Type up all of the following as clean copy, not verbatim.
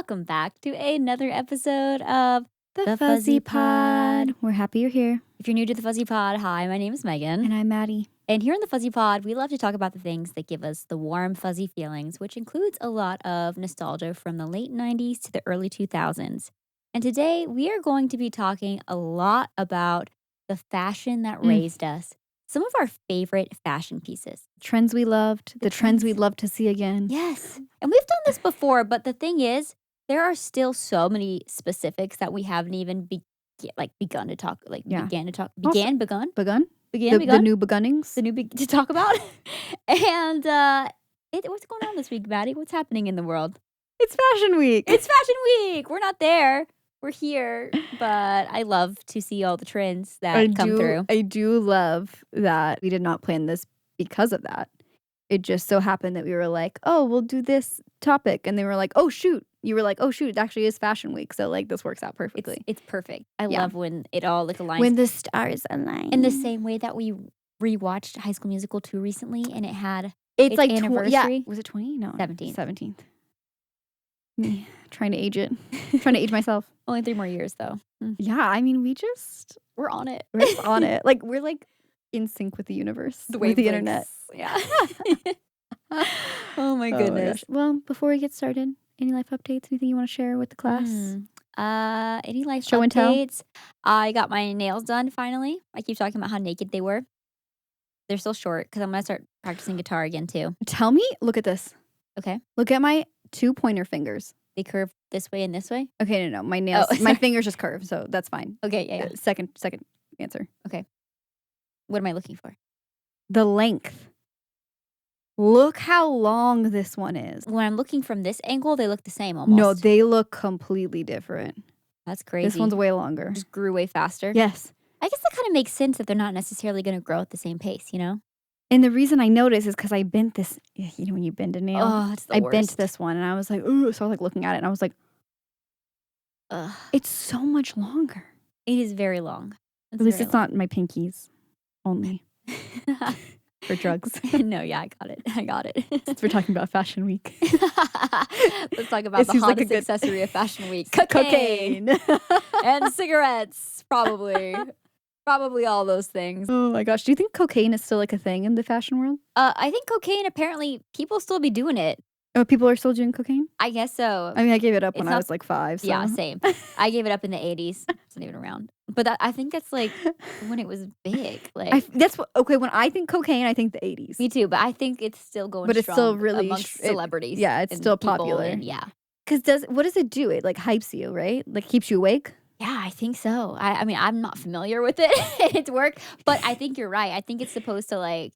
welcome back to another episode of The Fuzzy Pod. We're happy you're here. If you're new to the Fuzzy Pod, hi, my name is Megan. And I'm Maddie. And here in the Fuzzy Pod, we love to talk about the things that give us the warm, fuzzy feelings, which includes a lot of nostalgia from the late 90s to the early 2000s. And today, we are going to be talking a lot about the fashion that raised us. Some of our favorite fashion pieces. Trends we loved, the trends we'd love to see again. Yes. And we've done this before, but the thing is, there are still so many specifics that we haven't even begun to talk. The new begunnings. To talk about. And what's going on this week, Maddie? What's happening in the world? It's Fashion Week. It's Fashion Week. We're not there. We're here, but I love to see all the trends that come through. I do love that we did not plan this because of that. It just so happened that we were like, oh, we'll do this topic. And they were like, oh, shoot. You were like, oh, shoot, it actually is Fashion Week. So, this works out perfectly. It's perfect. I love when it all, aligns. When the stars align. In the same way that we rewatched High School Musical 2 recently, and it had its anniversary. Was it 20? No. 17th. Me trying to age it. Trying to age myself. Only 3 more years, though. Yeah, I mean, we're on it. We're on it. We're in sync with the universe. With the internet. Yeah. Oh my goodness. Well, before we get started, any life updates? Anything you want to share with the class? Any life Show updates? And tell? I got my nails done finally. I keep talking about how naked they were. They're still short because I'm going to start practicing guitar again too. Tell me, look at this. Okay. Look at my 2 pointer fingers. They curve this way and this way? Okay, no. My nails, my fingers just curve, so that's fine. Okay, yeah. Second answer. Okay. What am I looking for? The length. Look how long this one is. When I'm looking from this angle, they look the same almost. No, they look completely different. That's crazy. This one's way longer. Just grew way faster. Yes. I guess that kind of makes sense that they're not necessarily going to grow at the same pace, you know? And the reason I noticed is because I bent this, when you bend a nail. Oh, it's the I worst. bent this one and I was like, ooh. So I was looking at it and I was like, ugh. It's so much longer. It is very long. At least it's not my pinkies only. For drugs. No, yeah, I got it. Since we're talking about Fashion Week. Let's talk about the hottest accessory of Fashion Week. Cocaine. And cigarettes, probably. Probably all those things. Oh my gosh. Do you think cocaine is still a thing in the fashion world? I think cocaine, apparently, people still be doing it. Oh, people are still doing cocaine? I guess so. I mean, I gave it up when I was 5. So. Yeah, same. I gave it up in the 80s. It wasn't even around. But I think that's when it was big. When I think cocaine, I think the 80s. Me too, but I think it's still going but strong. It's still really amongst celebrities. It's still popular. Yeah. Because what does it do? It hypes you, right? Keeps you awake? Yeah, I think so. I mean, I'm not familiar with it. It's work, but I think you're right. I think it's supposed to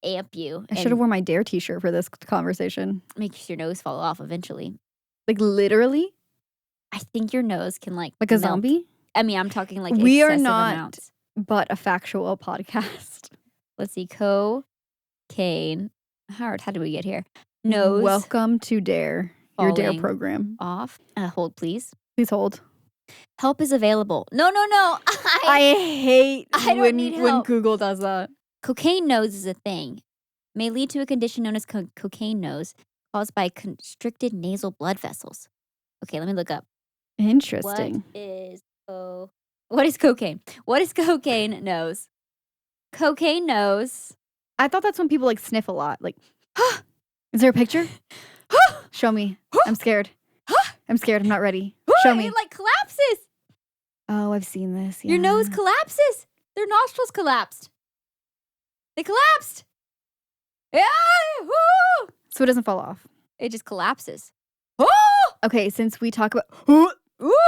amp you. I should have worn my Dare t-shirt for this conversation. Makes your nose fall off eventually. Literally? I think your nose can like a zombie? I mean, I'm talking we are not amounts. But a factual podcast. Let's see. Cocaine. How did we get here? Nose. Welcome to Dare. Your Dare program. Off. Hold, please. Please hold. Help is available. No. I hate when Google does that. Cocaine nose is a thing. May lead to a condition known as cocaine nose caused by constricted nasal blood vessels. Okay, let me look up. Interesting. What is cocaine? What is cocaine nose? Cocaine nose. I thought that's when people sniff a lot. Is there a picture? Show me. I'm scared. I'm scared. I'm not ready. Show me. It collapses. Oh, I've seen this. Yeah. Your nose collapses. Their nostrils collapsed. They collapsed. Yeah. Woo! So it doesn't fall off. It just collapses. Okay, since we talk about...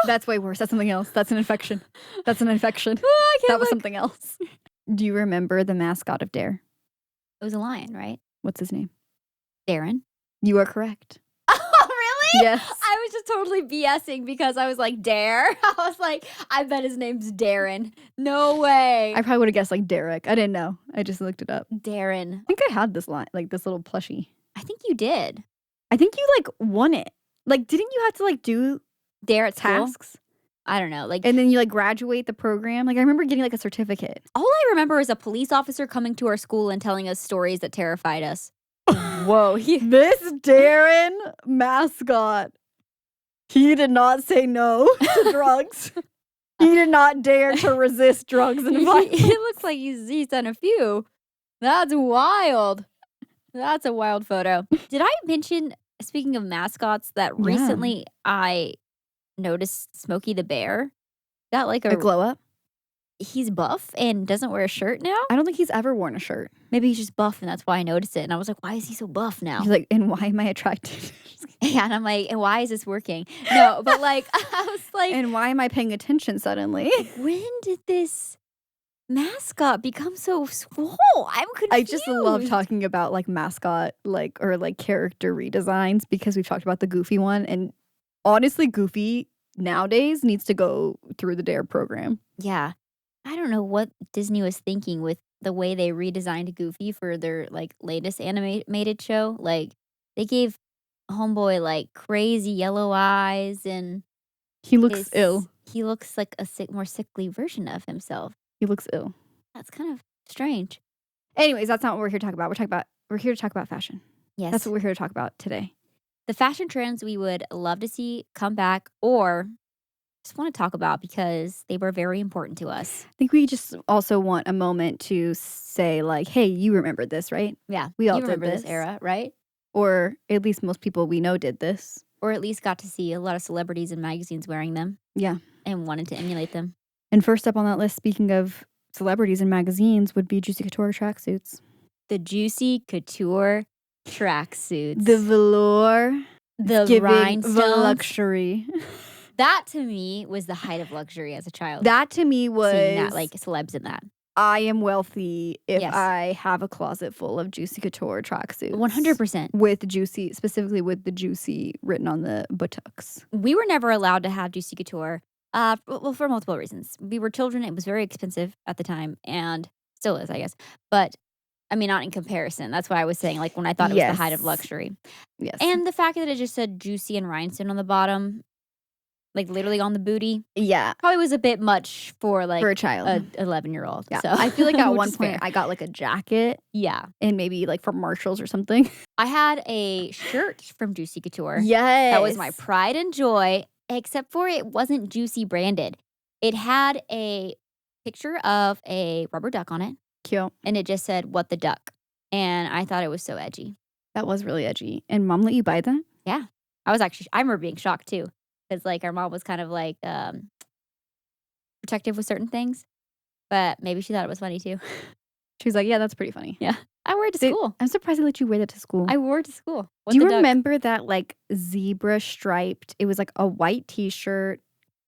That's way worse. That's something else. That's an infection. That was something else. Do you remember the mascot of Dare? It was a lion, right? What's his name? Darren. You are correct. Oh, really? Yes. I was just totally BSing because I was like, Dare? I was like, I bet his name's Darren. No way. I probably would have guessed Derek. I didn't know. I just looked it up. Darren. I think I had this line, this little plushie. I think you did. I think you won it. Didn't you have to do Dare at tasks? School? I don't know. And then you graduate the program. I remember getting a certificate. All I remember is a police officer coming to our school and telling us stories that terrified us. Whoa. This Darren mascot He did not say no to drugs. He did not dare to resist drugs and violence. It looks like he's done a few. That's wild. That's a wild photo. Did I mention, speaking of mascots, that Yeah. recently I noticed Smokey the Bear got like A glow up? he's buff and doesn't wear a shirt now? I don't think he's ever worn a shirt. Maybe he's just buff and that's why I noticed it. And I was like, why is he so buff now? He's like, and why am I attracted? Yeah, and I'm like, and why is this working? No, but like, I was like, And why am I paying attention suddenly? when did this mascot become so swole? I'm confused. I just love talking about like mascot or character redesigns because we've talked about the Goofy one, and honestly, Goofy nowadays needs to go through the DARE program. Yeah. I don't know what Disney was thinking with the way they redesigned Goofy for their like latest animated show. Like they gave Homeboy like crazy yellow eyes and He looks ill. He looks like a more sickly version of himself. He looks ill. That's kind of strange. Anyways, that's not what we're here to talk about. We're here to talk about fashion. Yes. That's what we're here to talk about today. The fashion trends we would love to see come back or just want to talk about because they were very important to us. I think we just also want a moment to say like, hey, you remember this, right? Yeah. We all you did remember this this era, right? Or at least most people we know did this. Or at least got to see a lot of celebrities in magazines wearing them. Yeah. And wanted to emulate them. And first up on that list, speaking of celebrities in magazines, would be Juicy Couture tracksuits. The Juicy Couture tracksuits. The velour. The giving rhinestones. Luxury. That to me was the height of luxury as a child. That to me was Seeing that, like celebs in that. I am wealthy if Yes. I have a closet full of Juicy Couture tracksuits. 100%. With Juicy, specifically with the Juicy written on the buttocks. We were never allowed to have Juicy Couture. Well, for multiple reasons. We were children. It was very expensive at the time and still is, I guess. But I mean, not in comparison. That's why I was saying, like, when I thought it was the height of Yes. luxury. Yes. And the fact that it just said Juicy and rhinestone on the bottom, like literally on the booty, yeah, probably was a bit much for like for a child. a 11-year-old. Yeah. So I feel like at which one is point fair. I got like a jacket Yeah. and maybe like from Marshalls or something. I had a shirt from Juicy Couture. Yes. That was my pride and joy, except for it wasn't Juicy branded. It had a picture of a rubber duck on it, Cute. and it just said, "What the duck?" And I thought it was so edgy. That was really edgy. And mom let you buy that? Yeah. I remember being shocked too. Because like our mom was kind of like protective with certain things. But maybe she thought it was funny too. She was like, yeah, that's pretty funny. Yeah. I wore it to They- school. I'm surprised they let you wear that to school. I wore it to school. What Do you the duck? remember that like zebra striped? It was like a white t-shirt,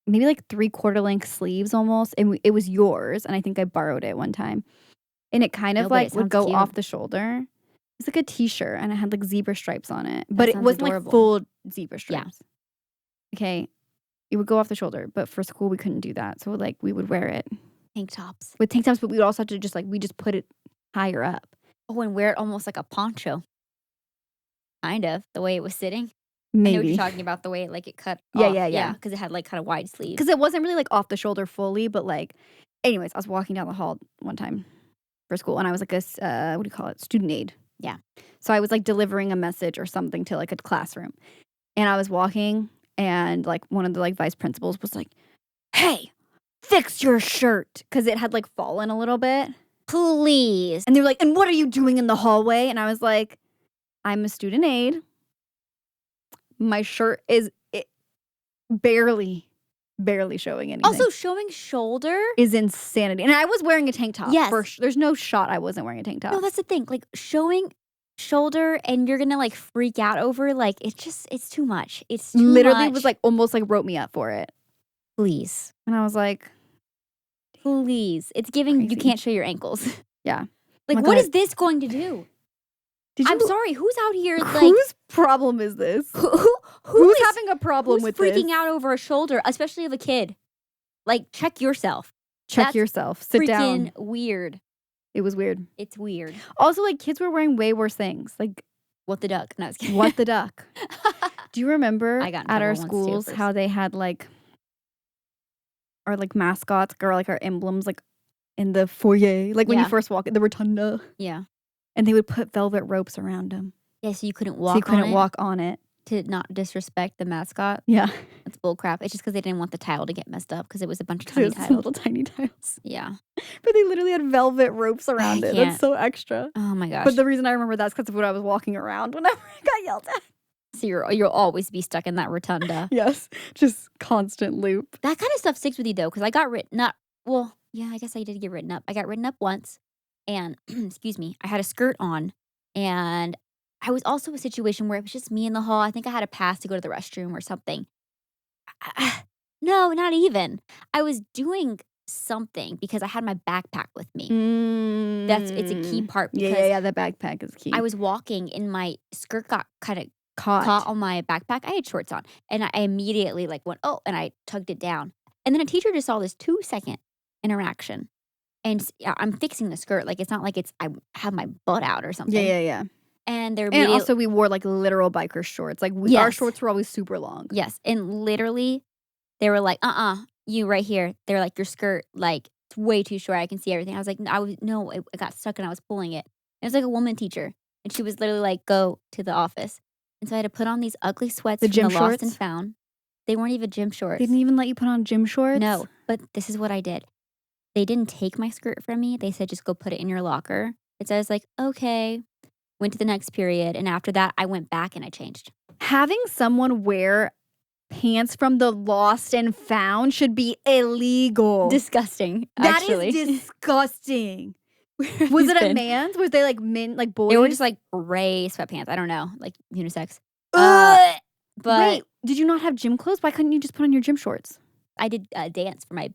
maybe like 3/4 length sleeves almost. And it was yours. And I think I borrowed it one time. And it kind of No, but like it would sounds go cute. off the shoulder. It's like a t-shirt and it had like zebra stripes on it. But it sounds wasn't adorable. like full zebra Yeah. stripes. Okay. It would go off the shoulder. But for school, we couldn't do that. So like we would wear it Tank tops. with tank tops. But we would also have to just like, we just put it higher up. Oh, and wear it almost like a poncho. Kind of. The way it was sitting. I know what Maybe. you're talking about. The way like it cut Yeah, off. yeah. Because it had like kind of wide sleeves. Because it wasn't really like off the shoulder fully, but like, anyways, I was walking down the hall one time for school and I was like what do you call it? Student aid. Yeah. So I was like delivering a message or something to like a classroom. And I was walking and like one of the like vice principals was like, hey, fix your shirt. Because it had like fallen a little bit. Please. And they were like, and what are you doing in the hallway? And I was like, I'm a student aide. My shirt is barely showing anything. Also showing shoulder. Is insanity. And I was wearing a tank top. Yes. There's no shot I wasn't wearing a tank top. No, that's the thing. Like showing shoulder and you're gonna like freak out over like it's too much. It's too literally much. was like almost like wrote me up for it. Please. And I was like, Please. It's giving you Crazy. can't show your ankles. yeah. Like my what God. is this going to do? Did I'm sorry, who's out here like Whose problem is this? who's Who's having a problem who's with freaking this? out over a shoulder, especially of a kid? Like check yourself. Check That's yourself. Sit Freaking down. weird. It was weird. It's weird. Also, like kids were wearing way worse things. Like What the duck? No, I was kidding. what the duck? Do you remember I got in at our trouble once, too, schools for how they had like our like mascots or like our emblems like in the foyer, like when you Yeah. first walk in the rotunda, Yeah. and they would put velvet ropes around them Yeah, so you couldn't walk so you couldn't on it. walk on it. to not disrespect the mascot. Yeah. That's bullcrap. It's just because they didn't want the tile to get messed up because it was a bunch of 'Cause tiny it was some tiles. little tiny tiles. Yeah. But they literally had velvet ropes around it. can't. That's so extra. Oh my gosh. But the reason I remember that's because of when I was walking around whenever I got yelled at. So you'll always be stuck in that rotunda. Yes. Just constant loop. That kind of stuff sticks with you though, because I got written up. Well, yeah, I guess I did get written up. I got written up once, and excuse me, I had a skirt on, and I was also a situation where it was just me in the hall. I think I had a pass to go to the restroom or something. No, not even. I was doing something because I had my backpack with me. It's a key part because Yeah, the backpack is key. I was walking and my skirt got kind of caught caught on my backpack. I had shorts on, and I immediately went, oh, and I tugged it down. And then a teacher just saw this 2-second interaction, and I'm fixing the skirt. Like, it's not like I have my butt out or something. Yeah. And they're And also we wore like literal biker shorts. Like our Yes. shorts were always super long. Yes, and literally, they were like, you right here. They're like, your skirt, like, it's way too short. I can see everything. I was like, it got stuck and I was pulling it. It was like a woman teacher, and she was literally like, go to the office. And so I had to put on these ugly sweats The from gym the Lost and shorts? Found. They weren't even gym shorts. They didn't even let you put on gym shorts? No, but this is what I did. They didn't take my skirt from me. They said, just go put it in your locker. And so I was like, okay. Went to the next period. And after that, I went back and I changed. Having someone wear pants from the Lost and Found should be illegal. Disgusting, That actually. is disgusting. Was it a man's? Was they like men, like boys? They were just like gray sweatpants. I don't know, like unisex. Ugh. But Wait, did you not have gym clothes? Why couldn't you just put on your gym shorts? I did dance for my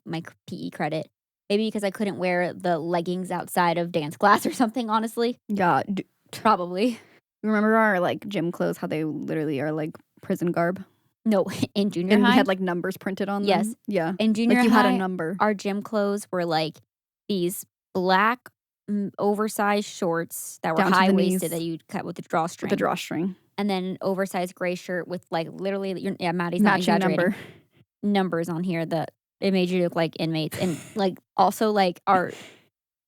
PE credit. Maybe because I couldn't wear the leggings outside of dance class or something, honestly. Yeah. Probably. Remember our like gym clothes, how they literally are like prison garb? No, in junior And high. we had like numbers printed on them? Yes. Yeah. In junior Like you high, had a number. our gym clothes were like these black oversized shorts that were Down to the high-waisted knees. that you'd cut with the drawstring. With the drawstring. And then an oversized gray shirt with like literally, Maddie's not Matching exaggerating. number. Numbers on here that it made you look like inmates. And like also like our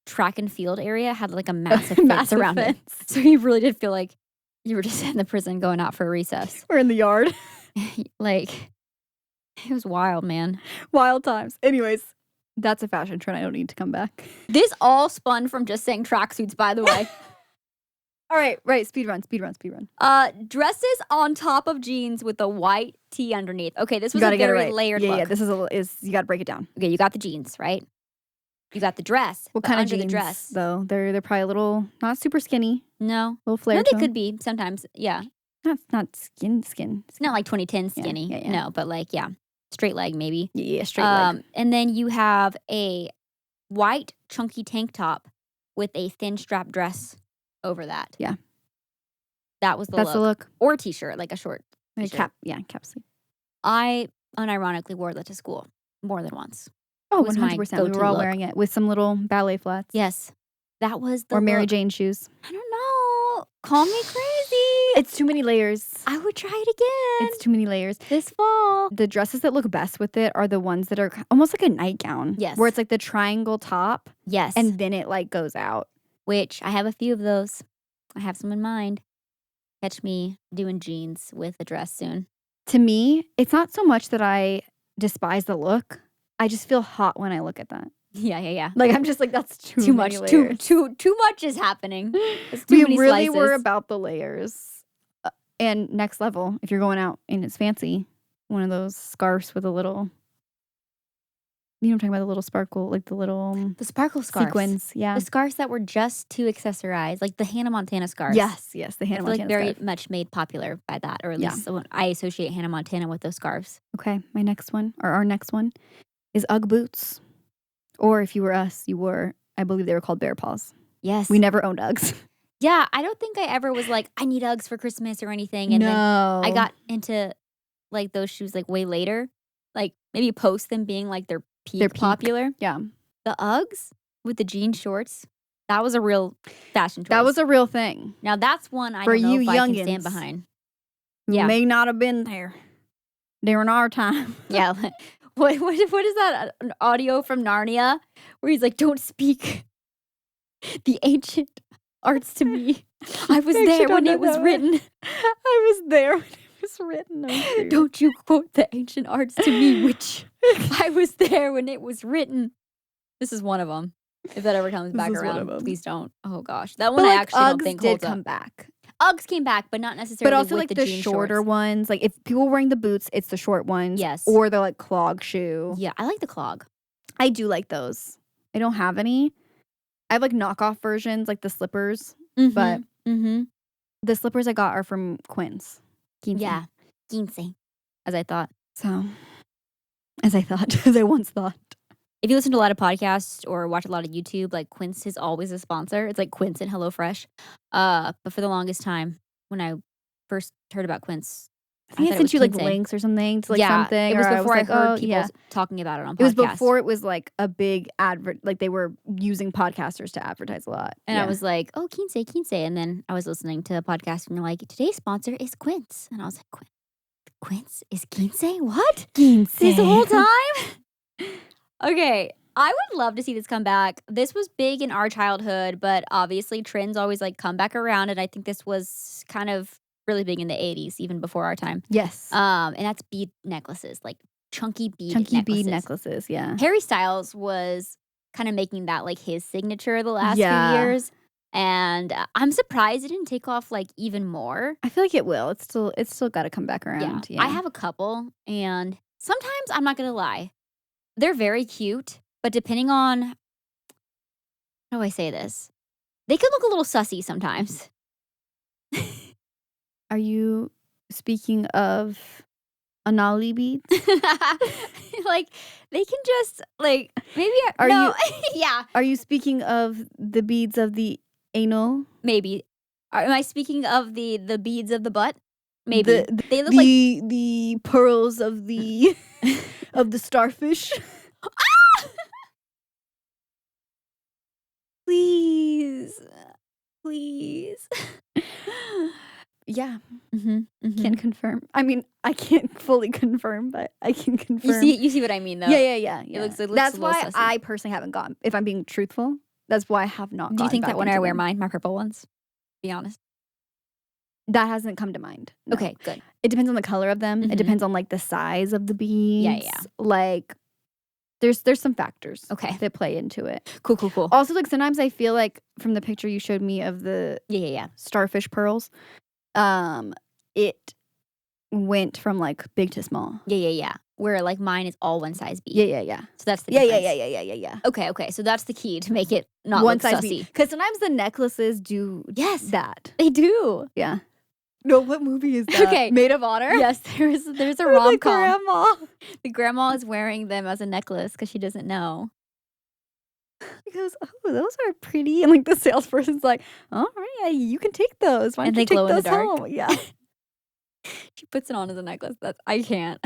track and field area had like a massive fence around it. So you really did feel like you were just in the prison going out for a recess. We're in the yard. Like, it was wild, man. Wild times. Anyways, that's a fashion trend. I don't need to come back. This all spun from just saying tracksuits, by the way. All right. Speed run. Dresses on top of jeans with a white tee underneath. Okay, this was You a gotta get it very right. layered Yeah, look. yeah. This is you gotta break it down. Okay, you got the jeans, right? You got the dress. What but kind of under jeans? the dress? Though they're probably a little not super skinny, No. a little flare. No, to they 'em. could be sometimes. Yeah. Not skin. It's not like 2010 skinny. yeah. No, but like, yeah. Straight leg, maybe. Yeah, straight leg. And then you have a white chunky tank top with a thin strap dress over that. Yeah. That was the That's look. the look. Or t-shirt, like a short Like t-shirt. cap sleeve. I unironically wore that to school more than once. Oh, was my 100%. We go-to were all look. wearing it with some little ballet flats. Yes. That was the Or Mary look. Jane shoes. I don't know. Call me crazy. It's too many layers. I would try it again It's too many layers. this fall. The dresses that look best with it are the ones that are almost like a nightgown. Yes. Where it's like the triangle top Yes. and then it like goes out. Which I have a few of those. I have some in mind. Catch me doing jeans with a dress soon. To me, it's not so much that I despise the look. I just feel hot when I look at that. Yeah. Like I'm just like that's Too much. many Too layers. much is happening. It's too We many really slices. were about the layers. And next level, if you're going out and it's fancy, one of those scarves with a little, you know what I'm talking about, the little sparkle, like the little the sparkle scarves. sequins. Yeah. The scarves that were just to accessorize, like the Hannah Montana scarves. Yes, the I Hannah feel like Montana very scarf. much made popular by that, or at Yeah. least I associate Hannah Montana with those scarves. Okay, my next one, or our next one, is Ugg boots. Or if you were us, you were, I believe they were called bear paws. Yes. We never owned Uggs. Yeah, I don't think I ever was like, I need Uggs for Christmas or anything. And then no. I got into like those shoes like way later, like maybe post them being like their peak popular. Yeah. The Uggs with the jean shorts, that was a real fashion choice. That was a real thing. Now that's one I For don't know you if I can stand youngins. behind. Who Yeah. may not have been there during our time. Yeah. What is that an audio from Narnia where he's like, don't speak the ancient arts to me. I was I actually there don't when know it was that one. written. I was there when it was written. Oh, Don't you quote the ancient arts to me, witch. I was there when it was written. This is one of them. If that ever comes This back is one of around, 'em. please don't. Oh gosh, that But one I like actually don't Uggs think did holds come up. back. Uggs came back, but not necessarily But also with like the the jean shorter shorts. ones. Like if people were wearing the boots, it's the short ones. Yes. Or the like clog shoe. Yeah, I like the clog. I do like those. I don't have any. I have like knockoff versions, like the slippers. But the slippers I got are from Quinn's. Quince. Yeah, 15, as I thought. So, as I once thought. If you listen to a lot of podcasts or watch a lot of YouTube, like Quince is always a sponsor. It's like Quince and HelloFresh. But for the longest time, when I first heard about Quince, I think I thought it sent was you like Quince. links or something to like Yeah, something. it was or before I like, heard oh, people yeah. talking about it on podcasts. It was before it was like a big advert. Like they were using podcasters to advertise a lot. And I was like, oh, Quince. And then I was listening to a podcast and they're like, today's sponsor is Quince. And I was like, Quince is Quince? What? Quince. This whole time? Okay. I would love to see this come back. This was big in our childhood, but obviously trends always like come back around. And I think this was kind of really big in the 80s, even before our time. Yes. And that's bead necklaces, like chunky bead bead necklaces, yeah. Harry Styles was kind of making that like his signature the last few years. And I'm surprised it didn't take off like even more. I feel like it will. It's still got to come back around. Yeah. I have a couple, and sometimes I'm not gonna lie, they're very cute. But depending on how do I say this, they could look a little sussy sometimes. Are you speaking of Anali beads? Like they can just like maybe yeah. Are you speaking of the beads of the anal? Maybe. Am I speaking of the beads of the butt? Maybe. They look the pearls of the of the starfish. Please. Yeah. Can't confirm. I mean, I can't fully confirm, but I can confirm. You see what I mean, though. Yeah. It looks that's a little why sussy. I personally haven't gone. If I'm being truthful, that's why I have not. Do you think back that when I into wear them. mine, my purple ones? Be honest. That hasn't come to mind. No. Okay, good. It depends on the color of them. It depends on like the size of the beads. Yeah. Like there's some factors that play into it. Cool. Also, like sometimes I feel like from the picture you showed me of the starfish pearls, it went from like big to small. Yeah. Where like mine is all one size bead. Yeah. So that's the difference. Yeah. Okay. So that's the key to make it not one look size sussy. Because sometimes the necklaces do that. They do. Yeah. No, what movie is that? Okay. Maid of Honor? Yes, there's a rom-com. Grandma. The grandma is wearing them as a necklace because she doesn't know. She goes, oh, those are pretty. And like the salesperson's like, all right, you can take those. Why don't you take glow in the those dark. home? Yeah. She puts it on as a necklace. I can't.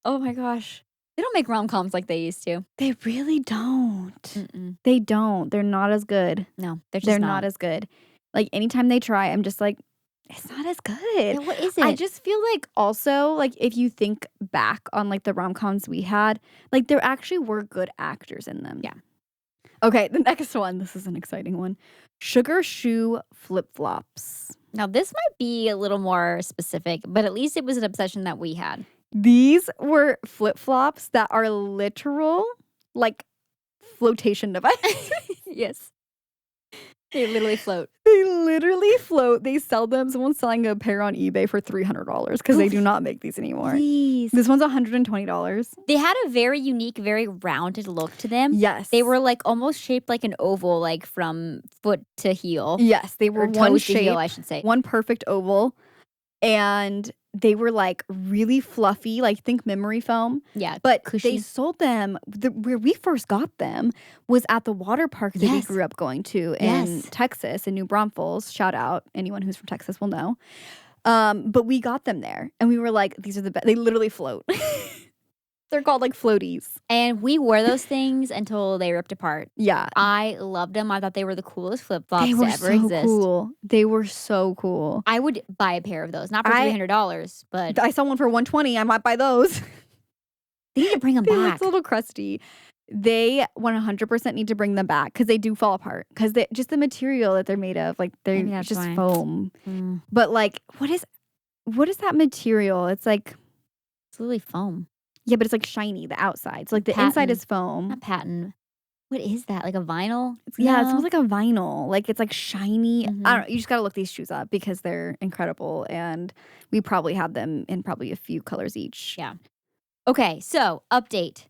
Oh my gosh. They don't make rom-coms like they used to. They really don't. They don't. They're not as good. No, they're not as good. Like anytime they try, I'm just like, it's not as good. Yeah, what is it? I just feel like also, like if you think back on like the rom-coms we had, like there actually were good actors in them. Yeah. Okay, the next one. This is an exciting one. Sugar shoe flip-flops. Now this might be a little more specific, but at least it was an obsession that we had. These were flip-flops that are literal, like flotation devices. Yes. They literally float. They sell them. Someone's selling a pair on eBay for $300 because they do not make these anymore. Please. This one's $120. They had a very unique, very rounded look to them. Yes. They were like almost shaped like an oval, like from foot to heel. Yes, they were one toes to shape, heel, I should say. one perfect oval. And they were like really fluffy, like think memory foam. Yeah, but cushy. they sold them. Where we first got them was at the water park that we grew up going to in Texas, in New Braunfels. Shout out, anyone who's from Texas will know. But we got them there, and we were like, these are the best. They literally float. They're called like floaties. And we wore those things until they ripped apart. Yeah. I loved them. I thought they were the coolest flip-flops They were to ever so exist. cool. They were so cool. I would buy a pair of those. Not for $300, but I saw one for $120. I might buy those. they need to bring them back. It's a little crusty. They 100% need to bring them back because they do fall apart. Because just the material that they're made of, like they're just foam. But like, what is what is that material? It's like, It's literally foam. yeah, but it's like shiny, the outside. So like the inside is foam. Not patent. What is that? Like a vinyl? Yeah, it No. smells like a vinyl. Like it's like shiny. I Mhm. don't know. You just gotta look these shoes up because they're incredible, and we probably have them in probably a few colors each. Yeah. Okay, so update.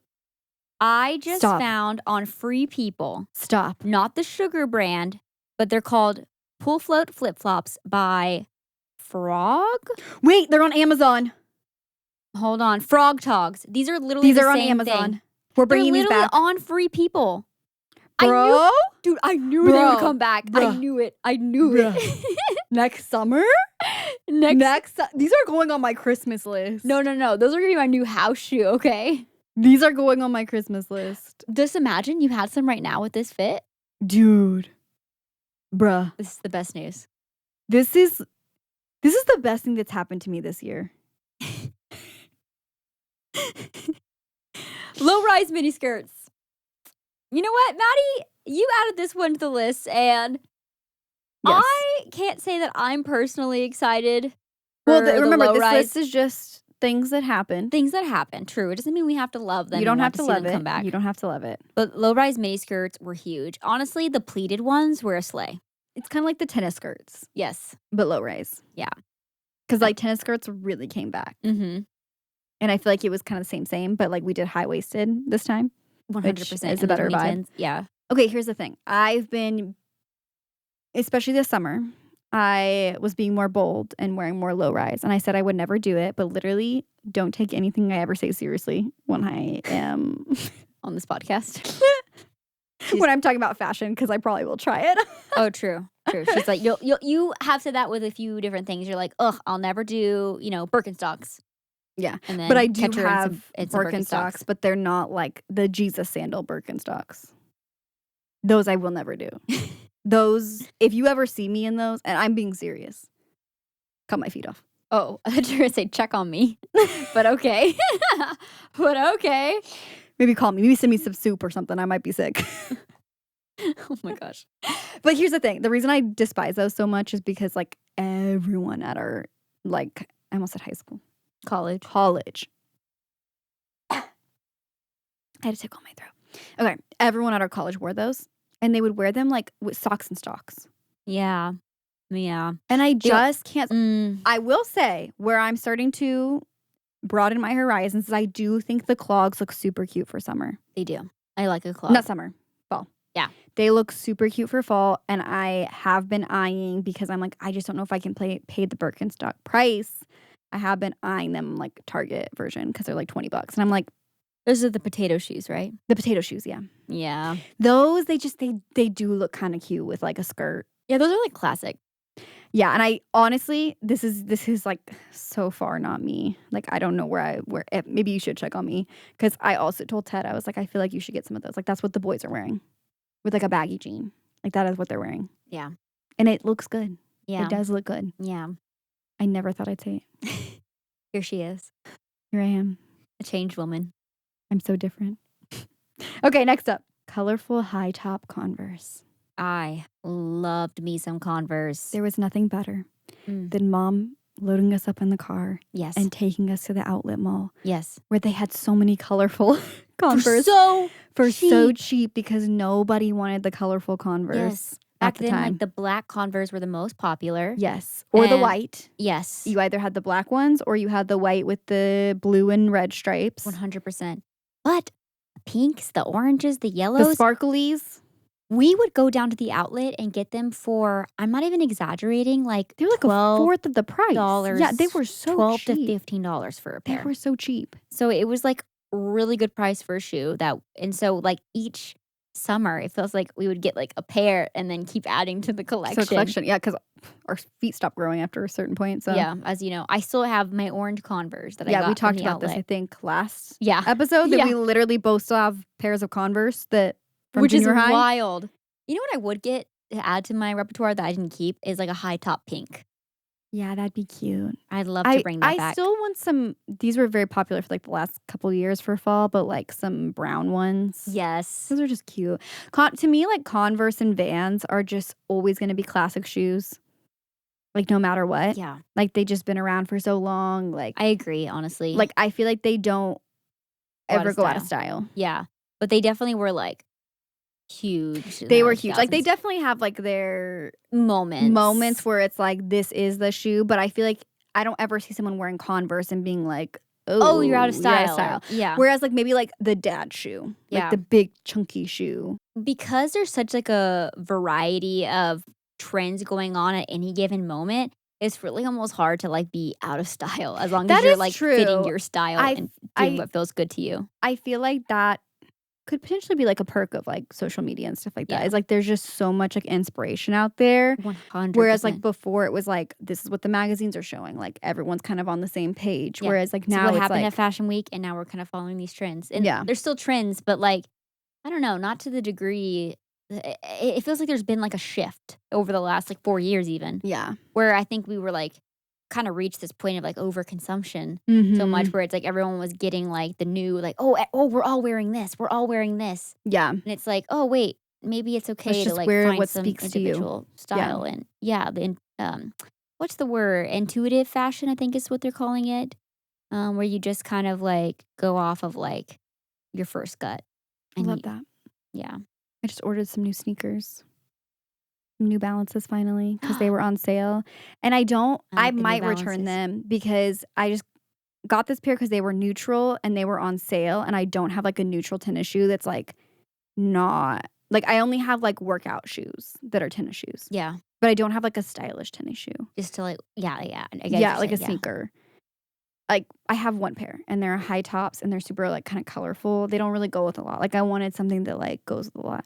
I just Stop. found on Free People, Stop. not the sugar brand, but they're called Pull Float Flip-Flops by Frog? Wait, they're on Amazon. Hold on. Frog Togs. These are literally These the are on same Amazon. thing. We're They're bringing these literally back. on Free People. Bro? Dude, I knew they Bro. would come back. I Bruh. knew it. I knew Bruh. it. Next summer? These are going on my Christmas list. No. Those are going to be my new house shoe, okay? These are going on my Christmas list. Just imagine you had some right now with this fit. Dude. Bruh. This is the best news. This is the best thing that's happened to me this year. Low-rise mini skirts. You know what, Maddie? You added this one to the list, and Yes. I can't say that I'm personally excited. Well, for the remember, this low-rise list is just things that happen. things that happen. True, it doesn't mean we have to love them. You don't and have want to see love them it. come back. You don't have to love it. But low-rise mini skirts were huge. Honestly, the pleated ones were a sleigh. It's kind of like the tennis skirts, Yes. but low rise. Yeah. Because like tennis skirts really came back. Mm-hmm. And I feel like it was kind of the same, but like we did high waisted this time. 100% is a better vibe. Yeah. Okay, here's the thing. I've been, especially this summer, I was being more bold and wearing more low rise. And I said I would never do it, but literally don't take anything I ever say seriously when I am On this podcast. when I'm talking about fashion, because I probably will try it. Oh, true. She's like, you have said that with a few different things. You're like, ugh, I'll never do, Birkenstocks. Yeah. And then But I do catch her in have some Birkenstocks, but they're not like the Jesus sandal Birkenstocks. Those I will never do. Those, if you ever see me in those, and I'm being serious, cut my feet off. Oh, I thought you were going to say check on me. But okay. But okay. Maybe call me. Maybe send me some soup or something. I might be sick. Oh my gosh. But here's the thing. The reason I despise those so much is because like everyone at our, like, I almost said high school. College. I had to tickle my throat. Okay. Everyone at our college wore those. And they would wear them like with socks and stocks. Yeah. Yeah. And I just can't. I I will say where I'm starting to broaden my horizons is I do think the clogs look super cute for summer. They do. I like a clog. Not summer, fall. Yeah. They look super cute for fall. And I have been eyeing because I'm like, I just don't know if I can pay the Birkenstock price. I have been eyeing them like Target version because they're like $20. And I'm like, Those are the potato shoes, right? the potato shoes, yeah. Yeah. Those, they do look kind of cute with like a skirt. Yeah, those are like classic. Yeah, and I honestly, this is like so far not me. Like I don't know where maybe you should check on me because I also told Ted I was like I feel like you should get some of those. Like that's what the boys are wearing, with like a baggy jean. Like that is what they're wearing. Yeah. And it looks good. Yeah. It does look good. Yeah. I never thought I'd say it. Here she is. Here I am. A changed woman. I'm so different. Okay, next up, colorful high top Converse. I loved me some Converse. There was nothing better than Mom loading us up in the car Yes. and taking us to the outlet mall yes. where they had so many colorful Converse For so cheap because nobody wanted the colorful Converse Yes. at Back the then, time. like the black Converse were the most popular. Yes. Or the And- white. Yes. You either had the black ones or you had the white with the blue and red stripes. 100%. But the pinks, the oranges, the The yellows, sparklies. we would go down to the outlet and get them for, I'm not even exaggerating, like They were like $12 a fourth of the price. Yeah, they were so 12 cheap. to $15 for a They pair. were so cheap. So it was like really good price for a shoe and so like each summer it feels like we would get like a pair and then keep adding to the collection. Yeah, because our feet stopped growing after a certain point. So Yeah, as you know, I still have my orange Converse that I got we talked in the about this, I outlet. think, last Yeah, episode that Yeah. we literally both still have pairs of Converse that from which is junior high. wild. You know what I would get to add to my repertoire that I didn't keep is like a high top pink. Yeah, that'd be cute. I'd love to bring that I back. still want some. These were very popular for like the last couple of years for fall, but like some brown ones. Yes. Those are just cute. To me, like Converse and Vans are just always going to be classic shoes. like, no matter what. Yeah. Like, they just been around for so long, I agree, honestly. like, I feel like they don't Go out ever of go out of style. style. Yeah. But they definitely were, like, huge in the They were early huge. Like, they 2000s. definitely have, like, their moments Moments. where it's like, "This is the shoe," but I feel like I don't ever see someone wearing Converse and being like, Oh, you're out of "Oh, you're out of style. style." Or, yeah. Whereas, like, maybe, like, the dad shoe, like, Yeah. the big chunky shoe. Because there's such, like, a variety of trends going on at any given moment, it's really almost hard to, like, be out of style as long as That you're, is like, fitting true. your style I and doing I what feels good to you. I feel like that could potentially be, like, a perk of, like, social media and stuff like that. Yeah. It's like there's just so much, like, inspiration out there. Whereas, like, 100%. before it was like, this is what the magazines are showing, like, everyone's kind of on the same page. Yeah. Whereas, like, So now what it's happened like at Fashion Week, and now we're kind of following these trends. And yeah. there's still trends, but, like, I don't know, not to the degree it feels like there's been, like, a shift over the last, like, 4 years even, Yeah. where I think we were, like, kinda reached this point of, like, overconsumption so much Mhm. where it's like everyone was getting, like, the new, like, "Oh, we're all wearing this. We're all wearing this." Yeah. And it's like, "Oh, wait, maybe it's Let's okay to, just like, wear find what some speaks to you. individual Yeah. style." And yeah, what's the word? Intuitive fashion, I think is what they're calling it, where you just kind of, like, go off of, like, your first gut. I And love that. yeah. I just ordered some new sneakers. New Balances finally because they were on sale. And I I like the New might return Balances. them because I just got this pair because they were neutral and they were on sale, and I don't have, like, a neutral tennis shoe that's, like, not like, I only have, like, workout shoes that are tennis shoes, Yeah. but I don't have, like, a stylish tennis shoe. Just to, like yeah, I get what Yeah, you're like a saying, yeah. sneaker. Like, I have one pair, and they're high tops, and they're super, like, kinda colorful. They don't really go with a lot. Like, I wanted something that, like, goes with a lot.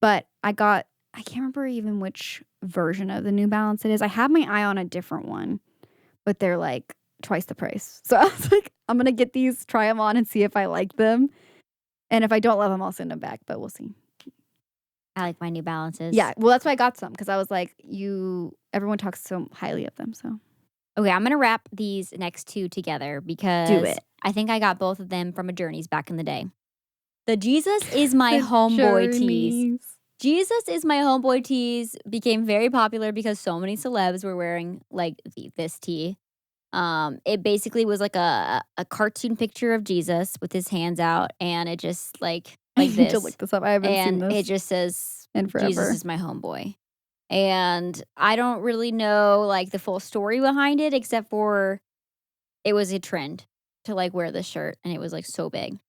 But I can't remember even which version of the New Balance it is. I have my eye on a different one, but they're, like, twice the price. So I was like, "I'm gonna get these, try them on, and see if I like them, and if I don't love them, I'll send them back, but we'll see." I like my New Balances. Yeah, well, that's why I got some because I was like, everyone talks so highly of them, so Okay, I'm gonna wrap these next 2 together do because it. I think I got both of them from a Journeys back in the day. The Jesus is my The homeboy tees. Journeys. Jesus is my homeboy tees became very popular because so many celebs were wearing, like, this tee. It basically was like a cartoon picture of Jesus with his hands out, and it just, I like need to this, look this up. I haven't seen and it this just says, in "Jesus forever. is my homeboy." And I don't really know, like, the full story behind it except for it was a trend to, like, wear this shirt, and it was, like, so big.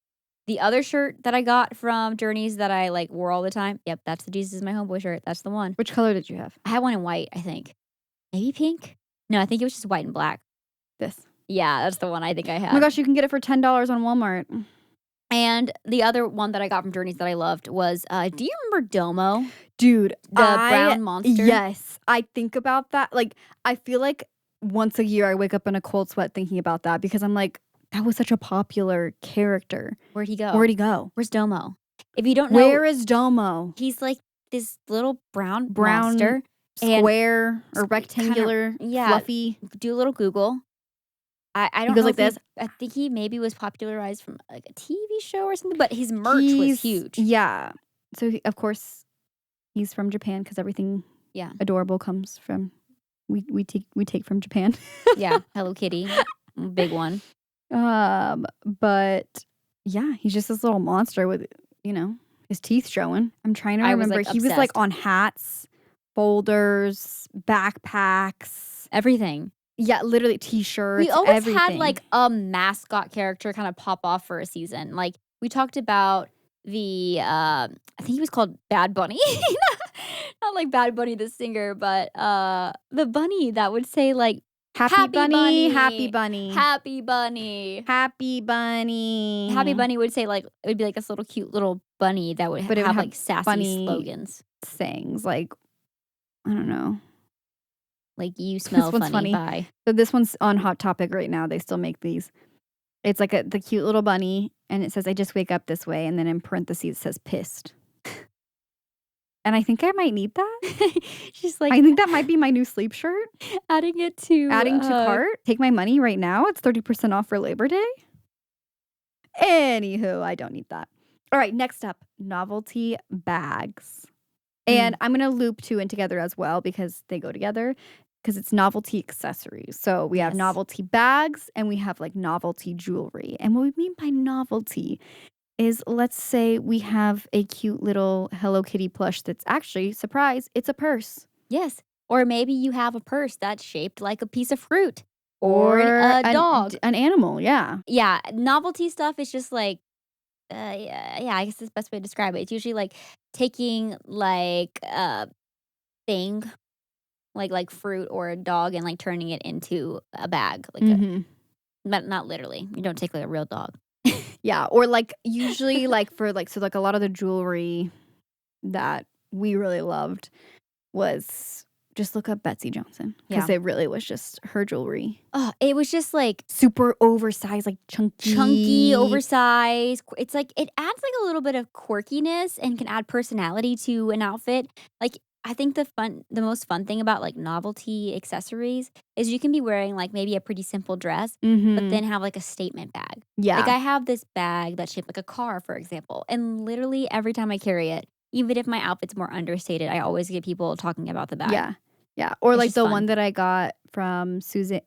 The other shirt that I got from Journeys that I, like, wore all the time, yep, that's the Jesus is my homeboy shirt, that's the one. Which color did you have? I had one in white, I think. Maybe pink? No, I think it was just white and black. This. Yeah, that's the one I think I Oh my had. gosh, you can get it for $10 on Walmart. And the other one that I got from Journeys that I loved was, do you remember Domo? Dude, The brown monster? yes, I think about that. Like, I feel like once a year I wake up in a cold sweat thinking about that because I'm like, that was such a popular character. Where'd he go? Where'd he go? Where's Domo? If you don't know, Where is Domo? he's like this little brown Brown, monster. And square or kinda rectangular, yeah. fluffy. Do a little Google. I don't goes know like if this? I think he maybe was popularized from, like, a TV show or something, but his merch was huge. Yeah. So, of course, he's from Japan because everything Yeah. adorable comes from we take from Japan. Yeah, Hello Kitty, big one. But yeah, he's just this little monster with, his teeth showing. I'm trying to I was, remember. like, He was like obsessed. on hats, folders, backpacks. Everything. Yeah, literally t-shirts. We always everything. had, like, a mascot character kind of pop off for a season. Like, we talked about I think he was called Bad Bunny. Not like Bad Bunny the singer, but, the bunny that would say, like, Happy Bunny, Happy Bunny, Bunny, Happy Bunny. Happy Bunny. Happy Bunny would say, like, it would be like this little cute little bunny that would But it would have, have like, sassy funny slogans. sayings like, I don't know. Like, "You smell This one's funny, funny. bye." So this one's on Hot Topic right now. They still make these. It's like the cute little bunny, and it says, "I just wake up this way," and then in parentheses it says "pissed." And I think I might need that. She's like I think that might be my new sleep shirt. adding to Cart. Take my money right now. It's 30% off for Labor Day. Anywho, I don't need that. All right, next up, novelty bags. And I'm going to loop two in together as well because they go together. because it's novelty accessories. So we have Yes. novelty bags and we have like novelty jewelry. And what we mean by novelty is, let's say we have a cute little Hello Kitty plush that's actually, surprise, it's a purse. Yes. Or maybe you have a purse that's shaped like a piece of fruit or a dog. An animal, yeah. Yeah, novelty stuff is just like, yeah, I guess that's the best way to describe it. It's usually like taking like a thing, like fruit or a dog, and like turning it into a bag, like but not literally. You don't take like a real dog. Yeah, or like usually like for like so like a lot of the jewelry that we really loved was just look up Betsy Johnson because it really was just her jewelry. Oh, it was just like super oversized, like chunky, oversized. It's like it adds like a little bit of quirkiness and can add personality to an outfit. Like I think the most fun thing about like novelty accessories is you can be wearing like maybe a pretty simple dress, but then have like a statement bag. Yeah. Like I have this bag that's shaped like a car, for example, and literally every time I carry it, even if my outfit's more understated, I always get people talking about the bag. Yeah. Yeah. Or It's like just the fun. one that I got from Suzanne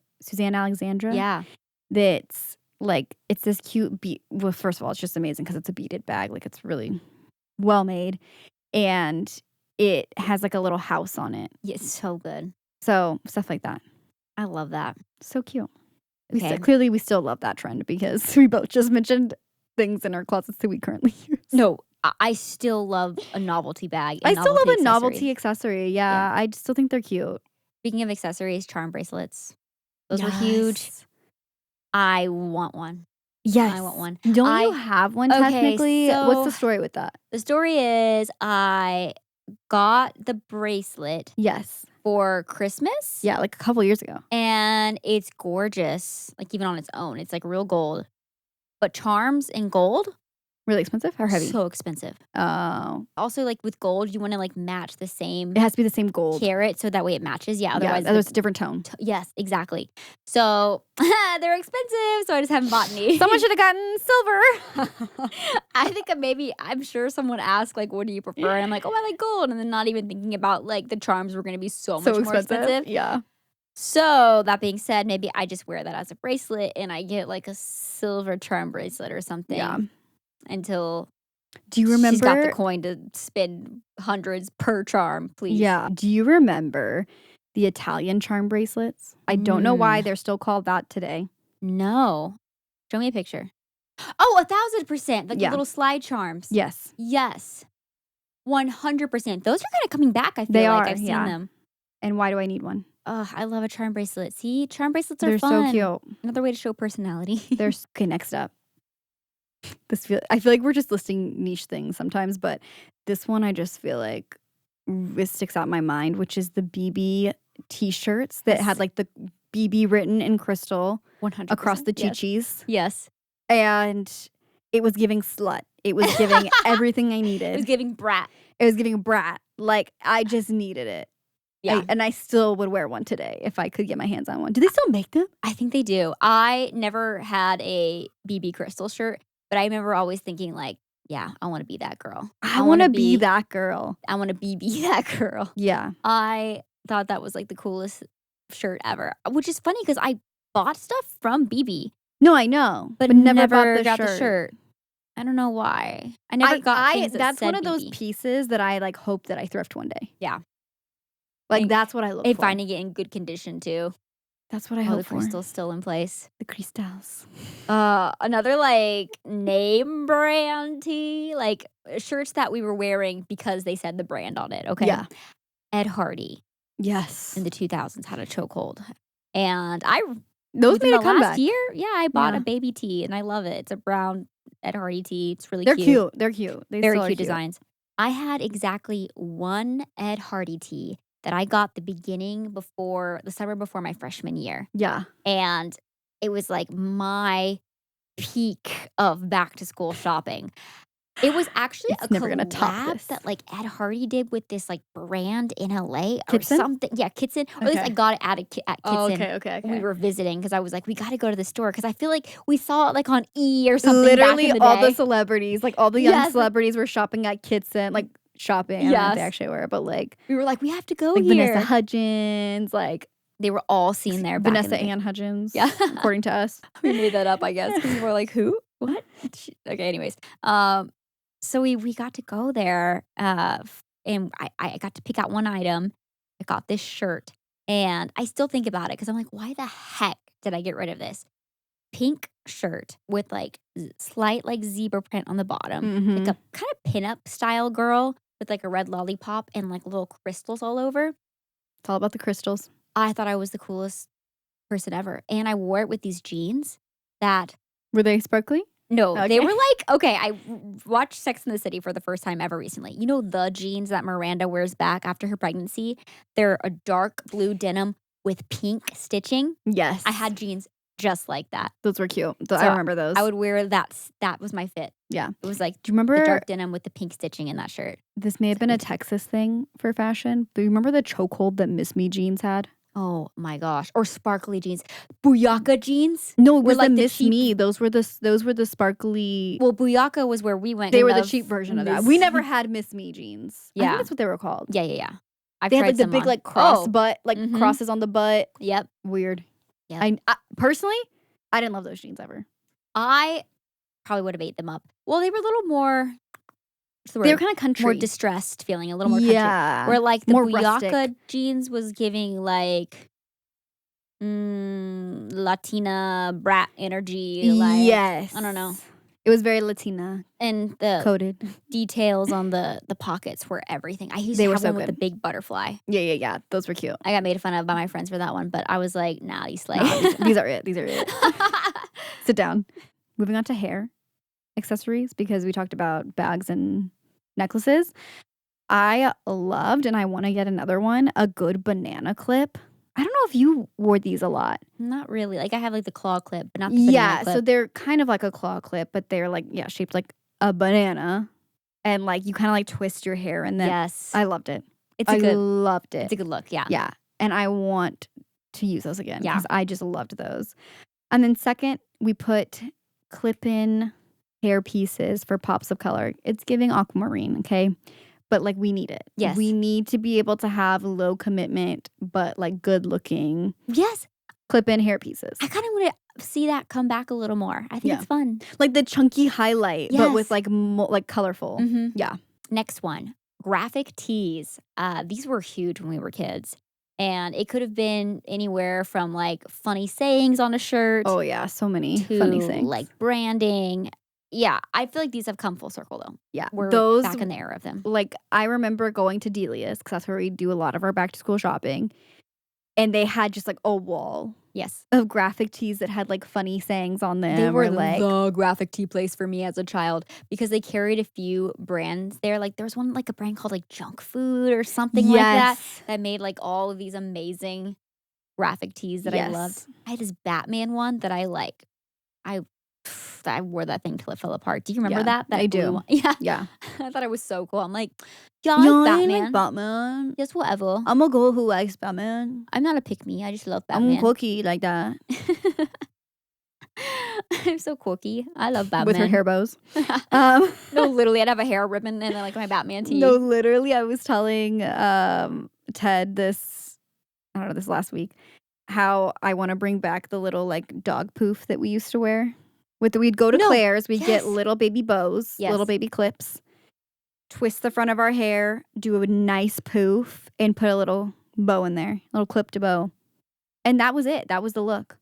Alexandra. Yeah. That's like, it's this cute well, first of all, it's just amazing because it's a beaded bag. Like it's really well made. And it has like a little house on it. Yeah, it's so good. So stuff like that. I love that. So cute. Okay. Clearly we still love that trend because we both just mentioned things in our closets that we currently use. No, I still love a novelty bag. I still love a novelty accessory. accessory. Yeah, I still think they're cute. Speaking of accessories, charm bracelets. Those were huge. I want one. Yes. I want one. Don't you have one technically? What's the so story with that? The story is I got the bracelet Yes. for Christmas. Yeah, like a couple years ago. And it's gorgeous. Like even on its own. It's like real gold. But charms in gold, Really expensive or heavy? so expensive. Oh. Also, like with gold, you want to like match the same It has to be the same gold. carat so that way it matches. Yeah, otherwise there's a different tone. yes, exactly. So they're expensive, so I just haven't bought any. Someone should have gotten silver. I think I'm sure someone asked like, what do you prefer? And I'm like, oh, I like gold. And then not even thinking about like the charms were going to be so much more expensive. Yeah. So that being said, maybe I just wear that as a bracelet and I get like a silver charm bracelet or something. Yeah. Until do you remember? she's got the coin to spend hundreds per charm, please. Yeah. Do you remember the Italian charm bracelets? I don't know why they're still called that today. No. Show me a picture. Oh, 1,000%. Like the little slide charms. Yes. Yes. 100%. Those are kind of coming back, I feel They like. are, I've seen them. And why do I need one? Oh, I love a charm bracelet. See, charm bracelets are They're fun. so cute. Another way to show personality. Okay, next up. I feel like we're just listing niche things sometimes, but this one I just feel like it sticks out in my mind, which is the BB t-shirts that had like the BB written in crystal 100% across the chi-chis. Yes. And it was giving slut. It was giving everything I needed. It was giving brat. It was giving brat. Like I just needed it. Yeah. And I still would wear one today if I could get my hands on one. Do they still make them? I think they do. I never had a BB crystal shirt, but I remember always thinking like, yeah, I want to be that girl. I want to be that girl. I want to be that girl. Yeah. I thought that was like the coolest shirt ever, which is funny because I bought stuff from BB. No, I know. But never got the shirt. I don't know why. I never got things that that's said one of those BB. pieces that I like hope that I thrift one day. Yeah. Like that's what I look and for. finding it in good condition too. That's what I hope the for. crystal's still in place. The crystals. Another like name brand tee, like shirts that we were wearing because they said the brand on it. Okay. Yeah. Ed Hardy Yes. in the 2000s had a chokehold, and those within made a the comeback. last year, I bought a baby tee and I love it. It's a brown Ed Hardy tee. It's really They're cute. cute. They're cute. They Very still are cute designs. I had exactly one Ed Hardy tee that I got the summer before my freshman year. Yeah. And it was like my peak of back to school shopping. It was actually It's never gonna top collab this. that like Ed Hardy did with this like brand in LA or Kitson? something. Yeah, Kitson. Or at least I got it at Kitson. Oh, okay. We were visiting because I was like, we got to go to the store because I feel like we saw it like on E or something. Literally back in the all day. the celebrities, like all the young Yes. celebrities were shopping at Kitson, like shopping. I don't know if they Yes. actually were, but like We were like, we have to go like here. Vanessa Hudgens, like They were all seen there back in Vanessa the day. Ann Hudgens, Yeah. according to us. We made that up, I guess, because we were like, "Who? What?" Okay, anyways, so we got to go there, and I got to pick out one item. I got this shirt, and I still think about it because I'm like, "Why the heck did I get rid of this?" Pink shirt with, like, slight, like, zebra print on the bottom, like Mhm. a kinda pinup style girl with, like, a red lollipop and, like, little crystals all over. It's all about the crystals. I thought I was the coolest person ever, and I wore it with these jeans that Were they sparkly? no, they Okay. were like okay, I watched Sex and the City for the first time ever recently. You know the jeans that Miranda wears back after her pregnancy? They're a dark blue denim with pink stitching. Yes. I had jeans just like that. Those were cute. I So, remember those. I would wear that was my fit. Yeah. It was like Do you the remember dark denim with the pink stitching in that shirt. this may have been a Texas thing for fashion, but you remember the chokehold that Miss Me jeans had? Oh my gosh. Or sparkly jeans. Booyaka jeans? No, it Were was like the the Miss cheap Me. Those were the sparkly. Well, Booyaka was where we went They in were the of cheap version of that. Miss We never had Miss Me jeans. I Yeah. think that's what they were called. Yeah. I've They had tried like the some big on. like cross Oh, butt, like mhm. crosses on the butt. Yep. Weird. Yep. I personally, I didn't love those jeans ever. I probably would have ate them up. Well, they were a little more what's the They were word? kind of country. More distressed feeling, a little more country. Yeah. Where like the More Booyaka rustic. jeans was giving like Latina brat energy, like Yes. I don't know. It was very Latina And the coded. details on the pockets were everything. I used They to were have so one with the good. big butterfly. Yeah. Those were cute. I got made fun of by my friends for that one, but I was like, nah, you slay. Nah, these are it. These are it. Sit down. Moving on to hair accessories because we talked about bags and necklaces. I loved, and I want to get another one, a good banana clip. I don't know if you wore these a lot. Not really. Like I have like the claw clip, but not the banana Yeah, clip. so they're kind of like a claw clip, but they're like, shaped like a banana. And like you kind of like twist your hair in them. Yes. I loved it. It's I a good loved it. it's a good look, yeah. Yeah. And I want to use those again Yeah. because I just loved those. And then second, we put clip-in hair pieces for pops of color. It's giving aquamarine, okay? But like we need it. Yes. We need to be able to have low commitment, but like good looking Yes. clip-in hair pieces. I kind of want to see that come back a little more. I think Yeah. it's fun. Like the chunky highlight, but with Yes. like like colorful. Mhm. Yeah. Next one, graphic tees. These were huge when we were kids. And it could have been anywhere from like funny sayings on a shirt Oh yeah, so many to funny things. like branding. Yeah, I feel like these have come full circle though. Yeah, We're those back in the era of them. like I remember going to Delia's because that's where we do a lot of our back to school shopping, and they had just like a wall Yes. of graphic tees that had like funny sayings on them. They were or, like the graphic tee place for me as a child because they carried a few brands there. Like there was one like a brand called like Junk Food or something like that yes, that made like all of these amazing graphic tees that I loved. Yes. I had this Batman one that I like. I wore that thing till it fell apart. Do you remember Yeah, that? That I blue do. one? Yeah. Yeah. I thought it was so cool. I'm like, y'all You like ain't Batman. like Batman. Yes, whatever. I'm a girl who likes Batman. I'm not a pick me. I just love I'm Batman. quirky like that I'm so quirky. I love Batman. with her hair bows. Um, No, literally, I'd have a hair ribbon and then like my Batman tee. No, literally, I was telling Ted this, I don't know, this last week, how I want to bring back the little like dog poof that we used to wear. We'd go to No, Claire's, we'd get yes. little baby bows, Yes. little baby clips, twist the front of our hair, do a nice poof, and put a little bow in there, little clip to bow. And that was it. That was the look.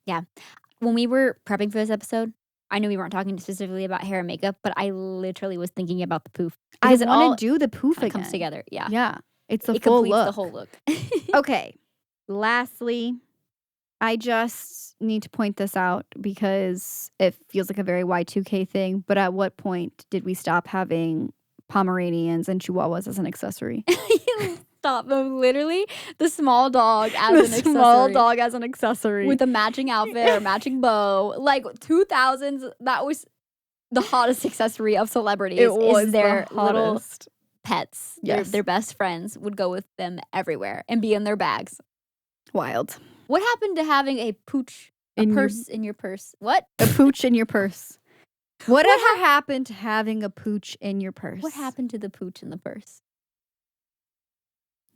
When we were prepping for this episode, I knew we weren't talking specifically about hair and makeup, but I literally was thinking about the poof. I Because it all want to do the poof kinda again. comes together. Yeah. Yeah, it's the It full completes look. the whole look. Okay. Lastly, I just need to point this out because it feels like a very Y2K thing. But at what point did we stop having Pomeranians and Chihuahuas as an accessory? Stop them. Literally, the small dog as The an accessory. small dog as an accessory. With a matching outfit or matching bow. Like 2000s, that was the hottest accessory of celebrities. it was is their the little hottest. pets. Yes. Their best friends would go with them everywhere and be in their bags. Wild. What happened to having a pooch, a In your- purse in your purse? What? A pooch in your purse. Whatever happened to having a pooch in your purse? What happened to the pooch in the purse?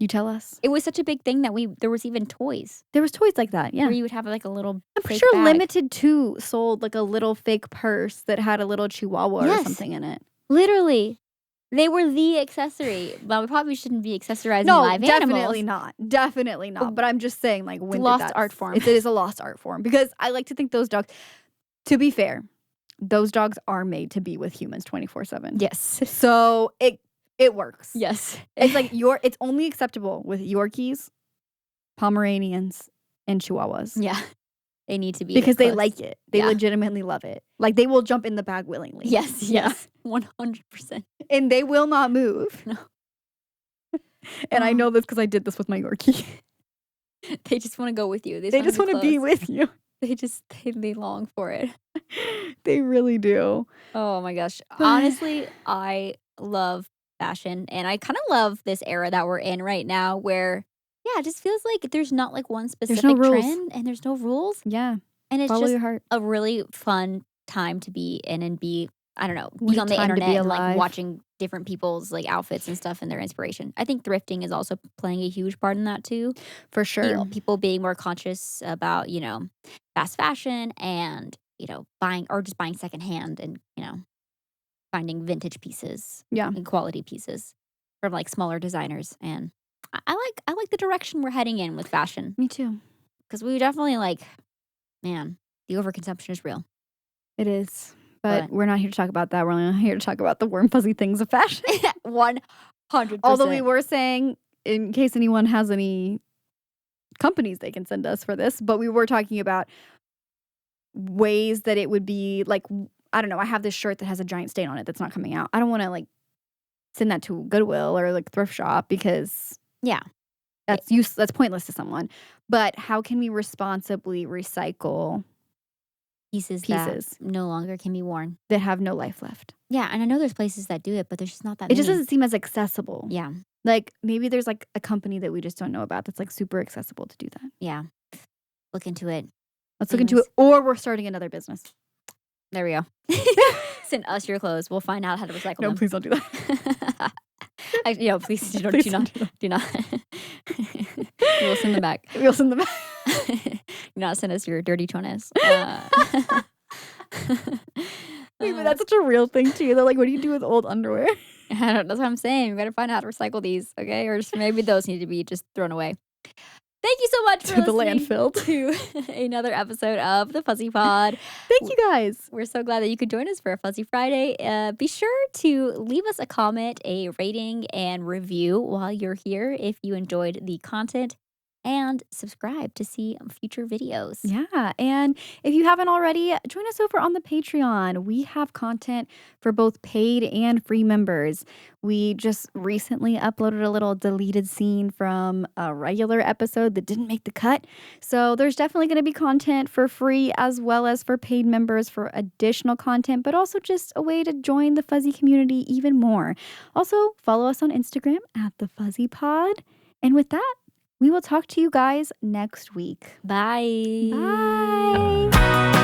You tell us. It was such a big thing that there was even toys. There was toys like that, yeah. Where you would have like a little I'm fake sure bag. Limited 2 sold like a little fake purse that had a little chihuahua or something in it. Literally. They were the accessory. Well, we probably shouldn't be accessorizing live definitely animals. not. Definitely not. But I'm just saying, like, when lost art form. It is a lost art form. Because I like to think those dogs, to be fair, those dogs are made to be with humans 24/7. Yes. So it works. Yes. It's like it's only acceptable with Yorkies, Pomeranians, and Chihuahuas. Yeah. They need to be because they close. like it. They legitimately love it. Like they will jump in the bag willingly. Yes. Yeah. 100%. And they will not move. No. And I know this because I did this with my Yorkie. They just want to go with you. They just want to be with you. They long for it. They really do. Oh my gosh. Honestly, I love fashion, and I kind of love this era that we're in right now where it just feels like there's not like one specific trend and there's no rules. Yeah. And it's Follow just your heart. a really fun time to be in and be, I don't know, be on the time to internet be and like alive. watching different people's like outfits and stuff and their inspiration. I think thrifting is also playing a huge part in that too. For sure. You know, people being more conscious about, fast fashion and, buying secondhand and, finding vintage pieces. Yeah. And quality pieces from like smaller designers. And I like the direction we're heading in with fashion. Me too. Because we definitely man, the overconsumption is real. It is. But we're not here to talk about that. We're only here to talk about the warm, fuzzy things of fashion. 100%. Although we were saying, in case anyone has any companies they can send us for this, but we were talking about ways that it would be like, I don't know, I have this shirt that has a giant stain on it that's not coming out. I don't want to like send that to Goodwill or like thrift shop because that's pointless to someone. But how can we responsibly recycle pieces that no longer can be worn, that have no life left? Yeah, and I know there's places that do it, but there's just not that many. It just doesn't seem as accessible. Yeah. Like maybe there's like a company that we just don't know about that's like super accessible to do that. Yeah. Look into it. Let's look into it. Or we're starting another business. There we go. Send us your clothes. We'll find out how to recycle them. No, please don't do that. Please do not. We'll send them back. Do not send us your dirty chones. Wait, but that's such a real thing too. They're like, what do you do with old underwear? That's what I'm saying. We gotta find out how to recycle these, okay? Or just maybe those need to be just thrown away. Thank you so much for listening the landfill to another episode of the Fuzzy Pod. Thank you guys. We're so glad that you could join us for a Fuzzy Friday. Be sure to leave us a comment, a rating, and review while you're here if you enjoyed the content. And subscribe to see future videos. Yeah. And if you haven't already, join us over on the Patreon. We have content for both paid and free members. We just recently uploaded a little deleted scene from a regular episode that didn't make the cut. So there's definitely going to be content for free as well as for paid members for additional content, but also just a way to join the Fuzzy community even more. Also, follow us on Instagram at the Fuzzy Pod. And with that, we will talk to you guys next week. Bye. Bye.